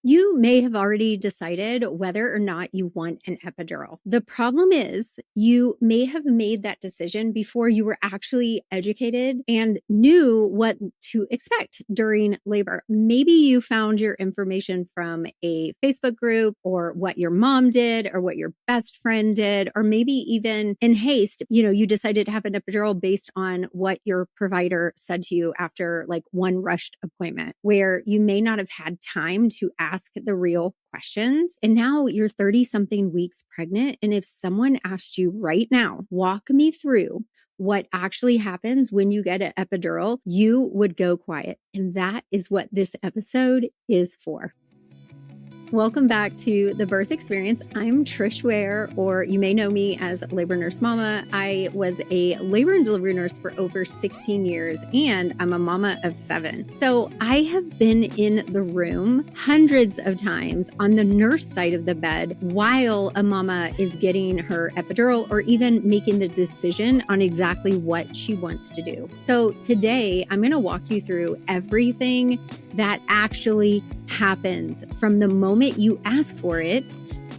You may have already decided whether or not you want an epidural. The problem is, you may have made that decision before you were actually educated and knew what to expect during labor. Maybe you found your information from a Facebook group, or what your mom did, or what your best friend did, or maybe even in haste, you decided to have an epidural based on what your provider said to you after like one rushed appointment, where you may not have had time to ask the real questions. And now you're 30 something weeks pregnant. And if someone asked you right now, walk me through what actually happens when you get an epidural, you would go quiet. And that is what this episode is for. Welcome back to The Birth Experience. I'm Trish Ware, or you may know me as Labor Nurse Mama. I was a labor and delivery nurse for over 16 years, and I'm a mama of 7. So I have been in the room hundreds of times on the nurse side of the bed while a mama is getting her epidural, or even making the decision on exactly what she wants to do. So today I'm going to walk you through everything that actually happens from the moment you ask for it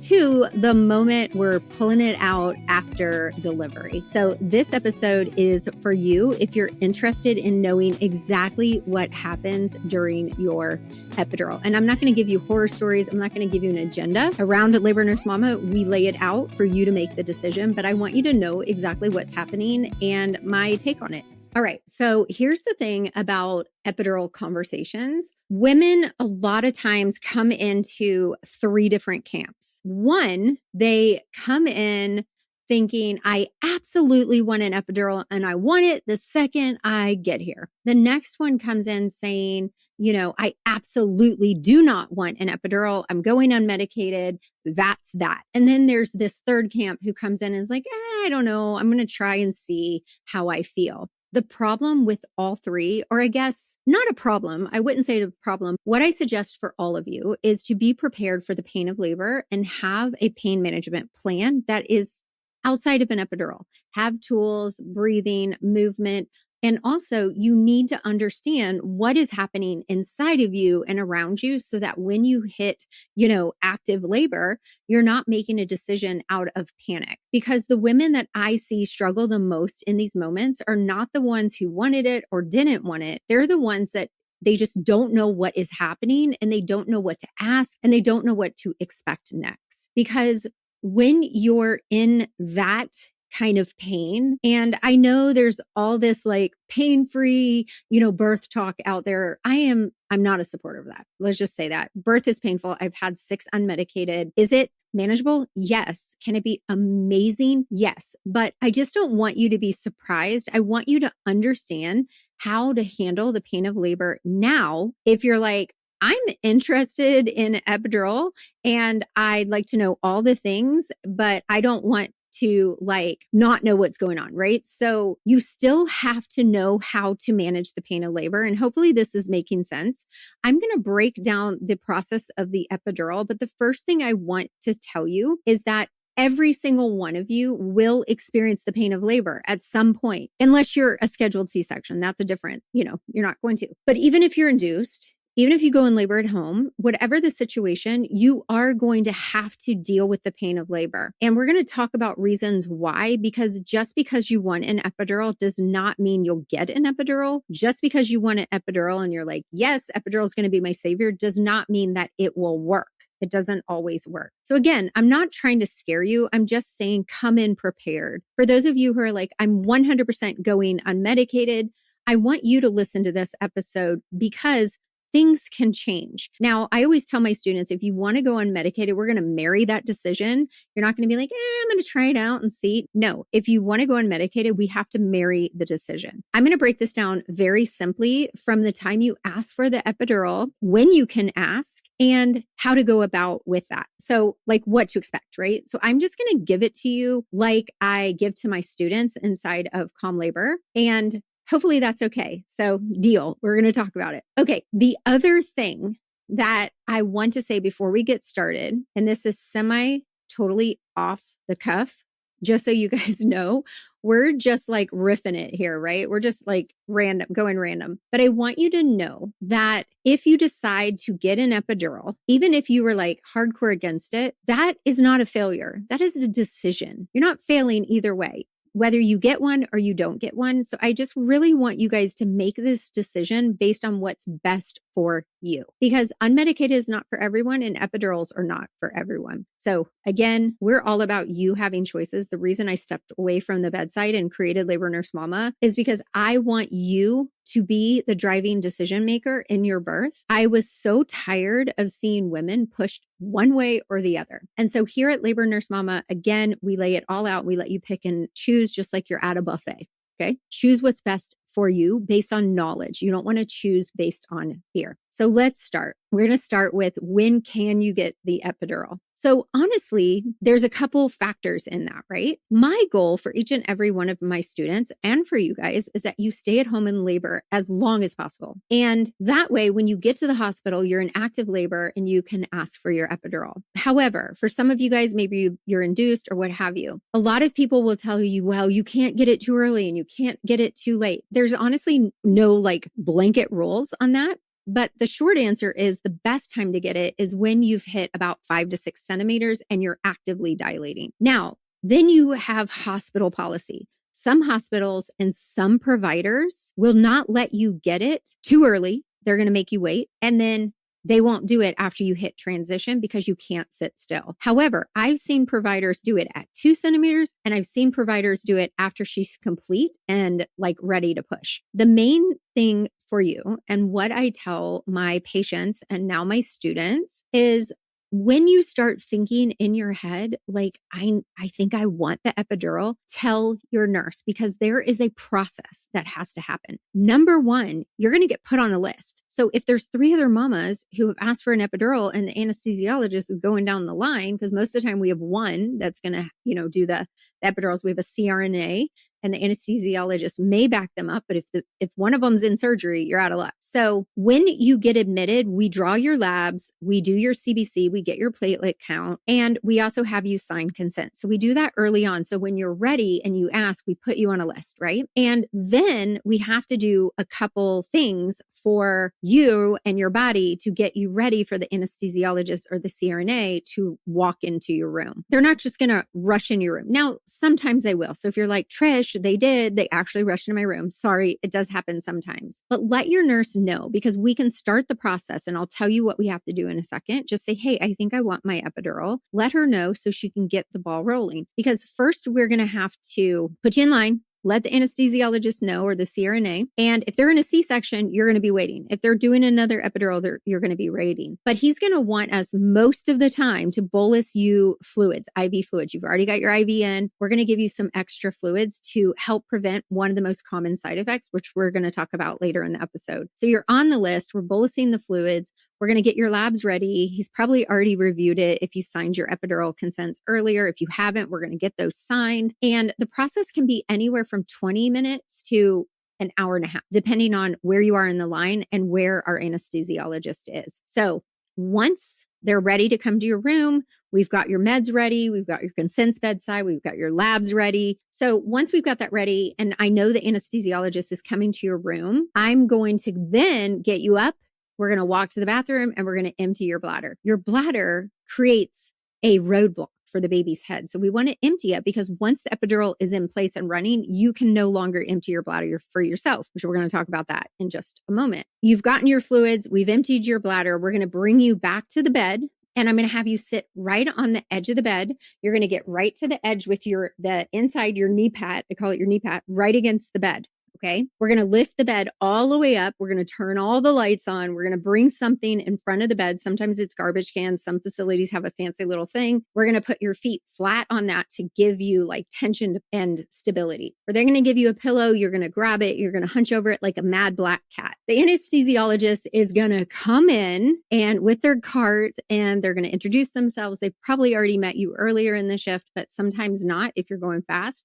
to the moment we're pulling it out after delivery. So this episode is for you if you're interested in knowing exactly what happens during your epidural. And I'm not going to give you horror stories. I'm not going to give you an agenda around Labor Nurse Mama. We lay it out for you to make the decision, but I want you to know exactly what's happening and my take on it. All right. So here's the thing about epidural conversations. Women a lot of times come into 3 different camps. One, they come in thinking, I absolutely want an epidural and I want it the second I get here. The next one comes in saying, I absolutely do not want an epidural. I'm going unmedicated. That's that. And then there's this third camp who comes in and is like, I don't know. I'm going to try and see how I feel. The problem with all 3, or I guess not a problem, I wouldn't say a problem. What I suggest for all of you is to be prepared for the pain of labor and have a pain management plan that is outside of an epidural. Have tools, breathing, movement. And also, you need to understand what is happening inside of you and around you so that when you hit, active labor, you're not making a decision out of panic. Because the women that I see struggle the most in these moments are not the ones who wanted it or didn't want it. They're the ones that they just don't know what is happening, and they don't know what to ask, and they don't know what to expect next. Because when you're in that kind of pain, and I know there's all this like pain-free, birth talk out there. I'm not a supporter of that. Let's just say that birth is painful. I've had 6 unmedicated. Is it manageable? Yes. Can it be amazing? Yes. But I just don't want you to be surprised. I want you to understand how to handle the pain of labor now. If you're like, I'm interested in epidural and I'd like to know all the things, but I don't want to not know what's going on, right? So you still have to know how to manage the pain of labor. And hopefully this is making sense. I'm going to break down the process of the epidural, but the first thing I want to tell you is that every single one of you will experience the pain of labor at some point, unless you're a scheduled C-section. That's a different, you're not going to. But even if you're induced, even if you go in labor at home, whatever the situation, you are going to have to deal with the pain of labor. And we're going to talk about reasons why, because just because you want an epidural does not mean you'll get an epidural. Just because you want an epidural and you're like, yes, epidural is going to be my savior, does not mean that it will work. It doesn't always work. So again, I'm not trying to scare you. I'm just saying come in prepared. For those of you who are like, I'm 100% going unmedicated, I want you to listen to this episode because things can change. Now, I always tell my students, if you want to go unmedicated, we're going to marry that decision. You're not going to be like, I'm going to try it out and see. No, if you want to go unmedicated, we have to marry the decision. I'm going to break this down very simply from the time you ask for the epidural, when you can ask, and how to go about with that. So what to expect, right? So I'm just going to give it to you like I give to my students inside of Calm Labor. And hopefully that's okay. So deal. We're going to talk about it. Okay. The other thing that I want to say before we get started, and this is totally off the cuff, just so you guys know, we're just like riffing it here, right? We're just like going random. But I want you to know that if you decide to get an epidural, even if you were like hardcore against it, that is not a failure. That is a decision. You're not failing either way, whether you get one or you don't get one. So I just really want you guys to make this decision based on what's best for you, because unmedicated is not for everyone and epidurals are not for everyone. So again, we're all about you having choices. The reason I stepped away from the bedside and created Labor Nurse Mama is because I want you to be the driving decision maker in your birth. I was so tired of seeing women pushed one way or the other. And so here at Labor Nurse Mama, again, we lay it all out. We let you pick and choose just like you're at a buffet. Okay. Choose what's best for you based on knowledge. You don't want to choose based on fear. So let's start. We're going to start with, when can you get the epidural? So honestly, there's a couple factors in that, right? My goal for each and every one of my students and for you guys is that you stay at home in labor as long as possible. And that way, when you get to the hospital, you're in active labor and you can ask for your epidural. However, for some of you guys, maybe you're induced or what have you. A lot of people will tell you, well, you can't get it too early and you can't get it too late. There's honestly no like blanket rules on that. But the short answer is the best time to get it is when you've hit about 5 to 6 centimeters and you're actively dilating. Now, then you have hospital policy. Some hospitals and some providers will not let you get it too early. They're going to make you wait. And then they won't do it after you hit transition because you can't sit still. However, I've seen providers do it at 2 centimeters and I've seen providers do it after she's complete and like ready to push. The main thing for you and what I tell my patients and now my students is, when you start thinking in your head, like, I think I want the epidural, tell your nurse, because there is a process that has to happen. Number one, you're going to get put on a list. So if there's 3 other mamas who have asked for an epidural and the anesthesiologist is going down the line, because most of the time we have one that's going to, do the epidurals, we have a CRNA and the anesthesiologist may back them up. But if one of them's in surgery, you're out of luck. So when you get admitted, we draw your labs, we do your CBC, we get your platelet count, and we also have you sign consent. So we do that early on. So when you're ready and you ask, we put you on a list, right? And then we have to do a couple things for you and your body to get you ready for the anesthesiologist or the CRNA to walk into your room. They're not just going to rush in your room. Now, sometimes they will. So if you're like, Trish, they actually rushed into my room. Sorry, it does happen sometimes. But let your nurse know, because we can start the process and I'll tell you what we have to do in a second. Just say, hey, I think I want my epidural. Let her know so she can get the ball rolling. Because first we're going to have to put you in line. Let the anesthesiologist know, or the CRNA. And if they're in a C-section, you're going to be waiting. If they're doing another epidural, you're going to be waiting. But he's going to want us most of the time to bolus you fluids, IV fluids. You've already got your IV in. We're going to give you some extra fluids to help prevent one of the most common side effects, which we're going to talk about later in the episode. So you're on the list. We're bolusing the fluids. We're going to get your labs ready. He's probably already reviewed it if you signed your epidural consents earlier. If you haven't, we're going to get those signed. And the process can be anywhere from 20 minutes to an hour and a half, depending on where you are in the line and where our anesthesiologist is. So once they're ready to come to your room, we've got your meds ready. We've got your consents bedside. We've got your labs ready. So once we've got that ready, and I know the anesthesiologist is coming to your room, I'm going to then get you up. We're going to walk to the bathroom and we're going to empty your bladder. Your bladder creates a roadblock for the baby's head. So we want to empty it, because once the epidural is in place and running, you can no longer empty your bladder for yourself, which we're going to talk about that in just a moment. You've gotten your fluids. We've emptied your bladder. We're going to bring you back to the bed. And I'm going to have you sit right on the edge of the bed. You're going to get right to the edge with the inside your knee pad. I call it your knee pad, right against the bed. Okay. We're going to lift the bed all the way up. We're going to turn all the lights on. We're going to bring something in front of the bed. Sometimes it's garbage cans. Some facilities have a fancy little thing. We're going to put your feet flat on that to give you like tension and stability. Or they're going to give you a pillow. You're going to grab it. You're going to hunch over it like a mad black cat. The anesthesiologist is going to come in and with their cart, and they're going to introduce themselves. They've probably already met you earlier in the shift, but sometimes not if you're going fast.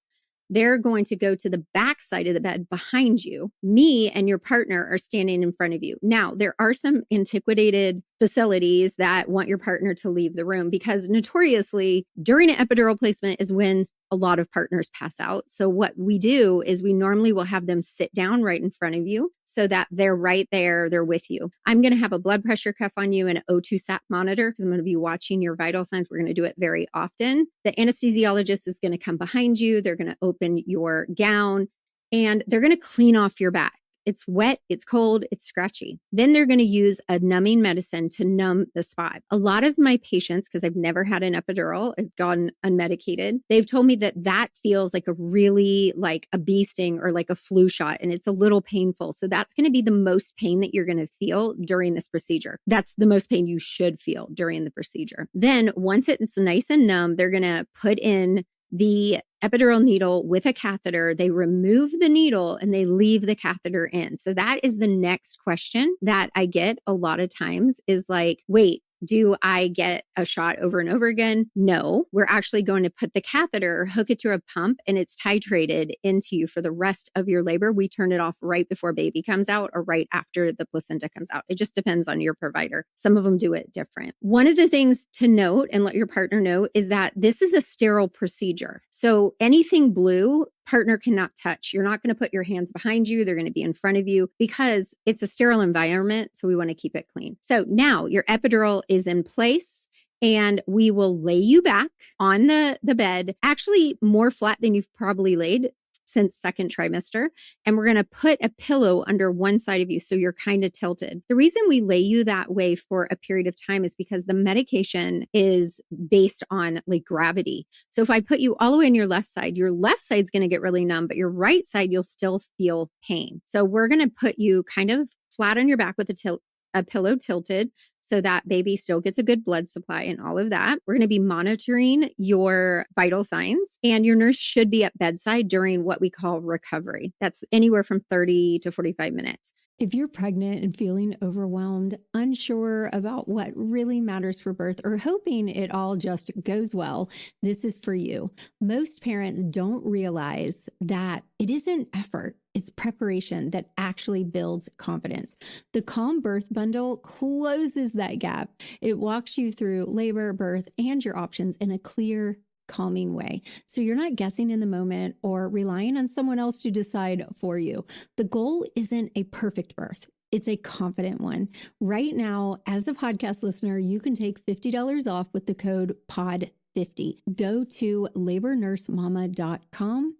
They're going to go to the back side of the bed behind you. Me and your partner are standing in front of you. Now, there are some antiquated facilities that want your partner to leave the room, because notoriously during an epidural placement is when a lot of partners pass out. So what we do is we normally will have them sit down right in front of you so that they're right there, they're with you. I'm going to have a blood pressure cuff on you and an O2 sat monitor because I'm going to be watching your vital signs. We're going to do it very often. The anesthesiologist is going to come behind you. They're going to open your gown and they're going to clean off your back. It's wet, it's cold, it's scratchy. Then they're going to use a numbing medicine to numb the spot. A lot of my patients, because I've never had an epidural, I've gone unmedicated, they've told me that that feels like a really like a bee sting or like a flu shot, and it's a little painful. So that's going to be the most pain that you're going to feel during this procedure. That's the most pain you should feel during the procedure. Then once it's nice and numb, they're going to put in the epidural needle with a catheter. They remove the needle and they leave the catheter in. So that is the next question that I get a lot of times is like, wait, do I get a shot over and over again? No, we're actually going to put the catheter, hook it to a pump, and it's titrated into you for the rest of your labor. We turn it off right before baby comes out or right after the placenta comes out. It just depends on your provider. Some of them do it different. One of the things to note and let your partner know is that this is a sterile procedure. So anything blue, partner cannot touch. You're not going to put your hands behind you. They're going to be in front of you because it's a sterile environment. So we want to keep it clean. So now your epidural is in place and we will lay you back on the bed, actually more flat than you've probably laid since second trimester. And we're going to put a pillow under one side of you so you're kind of tilted. The reason we lay you that way for a period of time is because the medication is based on like gravity. So if I put you all the way on your left side's going to get really numb, but your right side, you'll still feel pain. So we're going to put you kind of flat on your back with a pillow tilted so that baby still gets a good blood supply and all of that. We're going to be monitoring your vital signs, and your nurse should be at bedside during what we call recovery. That's anywhere from 30 to 45 minutes. If you're pregnant and feeling overwhelmed, unsure about what really matters for birth, or hoping it all just goes well, this is for you. Most parents don't realize that it isn't effort. It's preparation that actually builds confidence. The Calm Birth Bundle closes that gap. It walks you through labor, birth, and your options in a clear, calming way. So you're not guessing in the moment or relying on someone else to decide for you. The goal isn't a perfect birth. It's a confident one. Right now, as a podcast listener, you can take $50 off with the code POD50. Go to labornursemama.com/calm,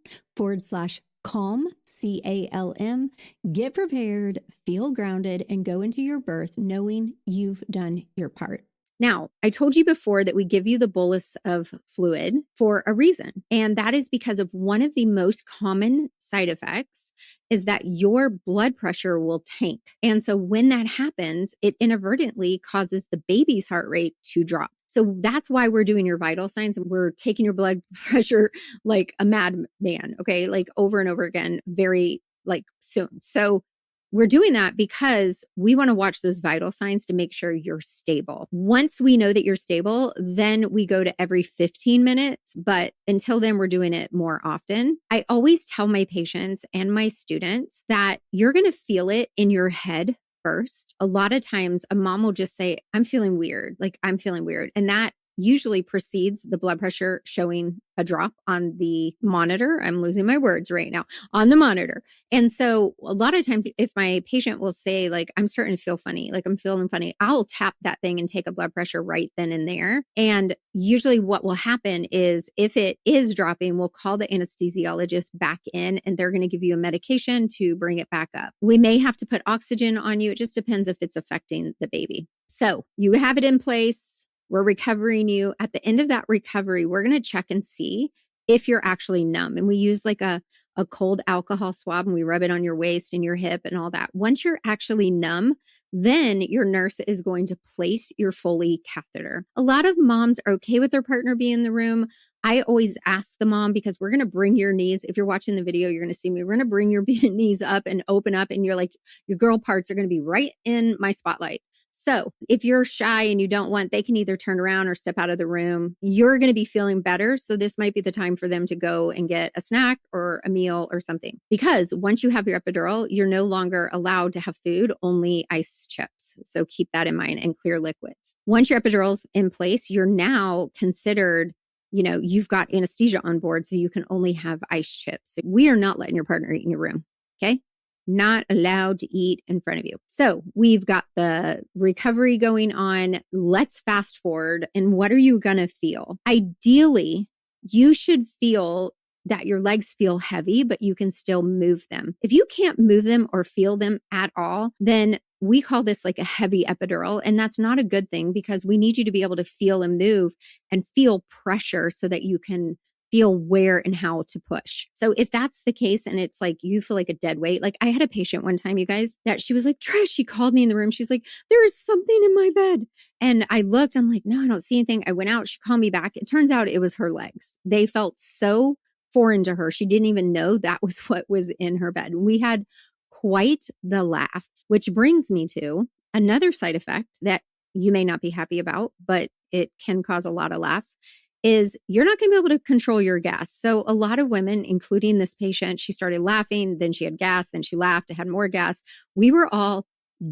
CALM. Get prepared, feel grounded, and go into your birth knowing you've done your part. Now, I told you before that we give you the bolus of fluid for a reason. And that is because of one of the most common side effects is that your blood pressure will tank. And so when that happens, it inadvertently causes the baby's heart rate to drop. So that's why we're doing your vital signs. We're taking your blood pressure like a madman, okay? Like over and over again, very like soon. So we're doing that because we want to watch those vital signs to make sure you're stable. Once we know that you're stable, then we go to every 15 minutes. But until then, we're doing it more often. I always tell my patients and my students that you're going to feel it in your head first. A lot of times a mom will just say, I'm feeling weird. Like I'm feeling weird. And that usually precedes the blood pressure showing a drop on the monitor. I'm losing my words right now, on the monitor. And so a lot of times if my patient will say like, I'm starting to feel funny, like I'm feeling funny, I'll tap that thing and take a blood pressure right then and there. And usually what will happen is if it is dropping, we'll call the anesthesiologist back in and they're going to give you a medication to bring it back up. We may have to put oxygen on you. It just depends if it's affecting the baby. So you have it in place. We're recovering you. At the end of that recovery, we're going to check and see if you're actually numb. And we use like a cold alcohol swab and we rub it on your waist and your hip and all that. Once you're actually numb, then your nurse is going to place your Foley catheter. A lot of moms are okay with their partner being in the room. I always ask the mom because we're going to bring your knees. If you're watching the video, you're going to see me. We're going to bring your knees up and open up and you're like, your girl parts are going to be right in my spotlight. So if you're shy and you don't want, they can either turn around or step out of the room. You're going to be feeling better. So this might be the time for them to go and get a snack or a meal or something. Because once you have your epidural, you're no longer allowed to have food, only ice chips. So keep that in mind, and clear liquids. Once your epidural's in place, you're now considered, you've got anesthesia on board, so you can only have ice chips. We are not letting your partner eat in your room. Okay. Not allowed to eat in front of you. So we've got the recovery going on. Let's fast forward. And what are you going to feel? Ideally, you should feel that your legs feel heavy, but you can still move them. If you can't move them or feel them at all, then we call this like a heavy epidural. And that's not a good thing, because we need you to be able to feel and move and feel pressure so that you can feel where and how to push. So if that's the case and it's like you feel like a dead weight, like I had a patient one time, you guys, that she was like, Trish, she called me in the room. She's like, there is something in my bed. And I looked, I'm like, no, I don't see anything. I went out, she called me back. It turns out it was her legs. They felt so foreign to her. She didn't even know that was what was in her bed. We had quite the laugh, which brings me to another side effect that you may not be happy about, but it can cause a lot of laughs, is you're not going to be able to control your gas. So a lot of women, including this patient, she started laughing, then she had gas, then she laughed, it had more gas. We were all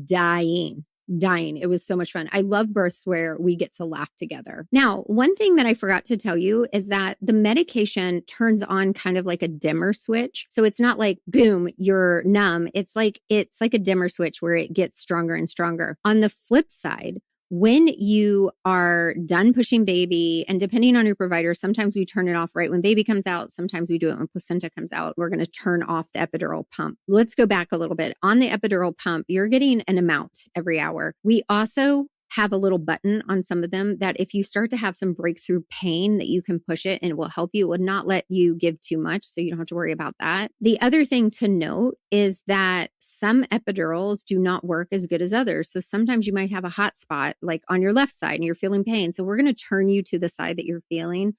dying. It was so much fun. I love births where we get to laugh together. Now, one thing that I forgot to tell you is that the medication turns on kind of like a dimmer switch. So it's not like, boom, you're numb. It's like a dimmer switch where it gets stronger and stronger. On the flip side, when you are done pushing baby, and depending on your provider, sometimes we turn it off right when baby comes out. Sometimes we do it when placenta comes out. We're going to turn off the epidural pump. Let's go back a little bit. On the epidural pump, you're getting an amount every hour. We also have a little button on some of them that if you start to have some breakthrough pain, that you can push it and it will help you. It will not let you give too much, so you don't have to worry about that. The other thing to note is that some epidurals do not work as good as others. So sometimes you might have a hot spot like on your left side and you're feeling pain. So we're going to turn you to the side that you're feeling,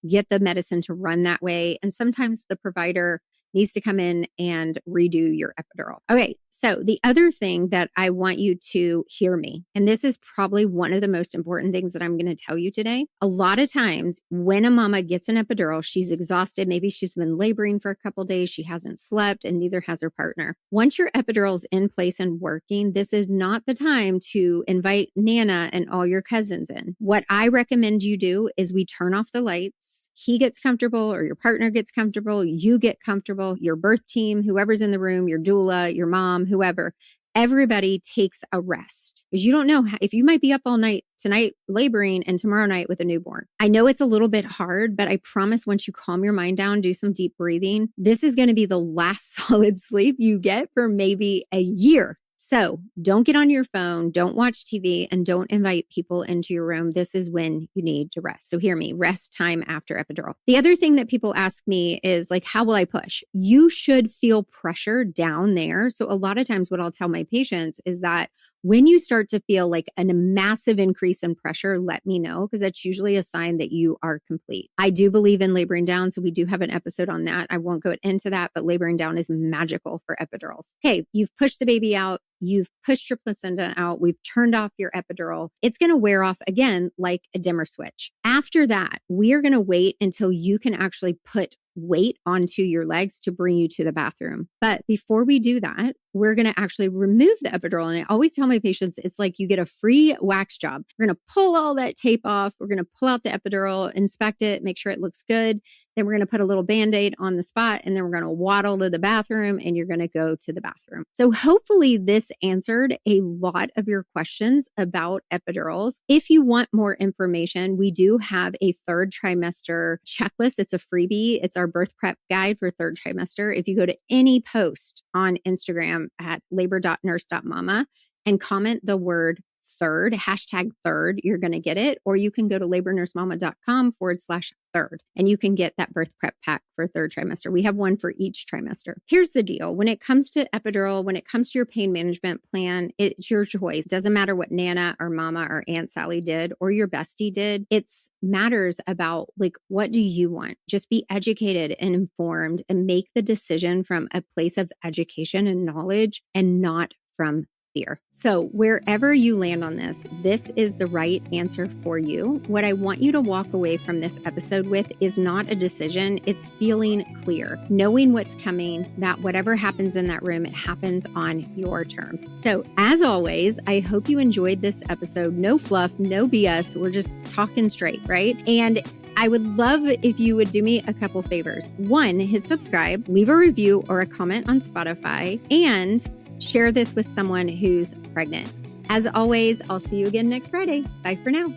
get the medicine to run that way. And sometimes the provider needs to come in and redo your epidural. Okay, so the other thing that I want you to hear me, and this is probably one of the most important things that I'm going to tell you today. A lot of times when a mama gets an epidural, she's exhausted. Maybe she's been laboring for a couple of days. She hasn't slept, and neither has her partner. Once your epidural is in place and working, this is not the time to invite Nana and all your cousins in. What I recommend you do is we turn off the lights. He gets comfortable, or your partner gets comfortable, you get comfortable, your birth team, whoever's in the room, your doula, your mom, whoever, everybody takes a rest, because you don't know if you might be up all night tonight laboring and tomorrow night with a newborn. I know it's a little bit hard, but I promise once you calm your mind down, do some deep breathing, this is going to be the last solid sleep you get for maybe a year. So don't get on your phone, don't watch TV, and don't invite people into your room. This is when you need to rest. So hear me, rest time after epidural. The other thing that people ask me is like, how will I push? You should feel pressure down there. So a lot of times what I'll tell my patients is that when you start to feel like a massive increase in pressure, let me know, because that's usually a sign that you are complete. I do believe in laboring down, so we do have an episode on that. I won't go into that, but laboring down is magical for epidurals. Okay, you've pushed the baby out. You've pushed your placenta out. We've turned off your epidural. It's going to wear off again like a dimmer switch. After that, we are going to wait until you can actually put weight onto your legs to bring you to the bathroom. But before we do that, we're going to actually remove the epidural. And I always tell my patients, it's like you get a free wax job. We're going to pull all that tape off. We're going to pull out the epidural, inspect it, make sure it looks good. Then we're going to put a little Band-Aid on the spot, and then we're going to waddle to the bathroom, and you're going to go to the bathroom. So hopefully this answered a lot of your questions about epidurals. If you want more information, we do have a third trimester checklist. It's a freebie. It's our birth prep guide for third trimester. If you go to any post on Instagram at labor.nurse.mama and comment the word third, #3rd, you're going to get it. Or you can go to labornursemama.com/third and you can get that birth prep pack for third trimester. We have one for each trimester. Here's the deal. When it comes to epidural, when it comes to your pain management plan, it's your choice. It doesn't matter what Nana or Mama or Aunt Sally did or your bestie did. It matters about like, what do you want? Just be educated and informed and make the decision from a place of education and knowledge and not from fear. So wherever you land on this is the right answer for you. What I want you to walk away from this episode with is not a decision. It's feeling clear, knowing what's coming, that whatever happens in that room, it happens on your terms. So as always, I hope you enjoyed this episode. No fluff, no BS. We're just talking straight, right? And I would love if you would do me a couple favors. One, hit subscribe, leave a review or a comment on Spotify, and share this with someone who's pregnant. As always, I'll see you again next Friday. Bye for now.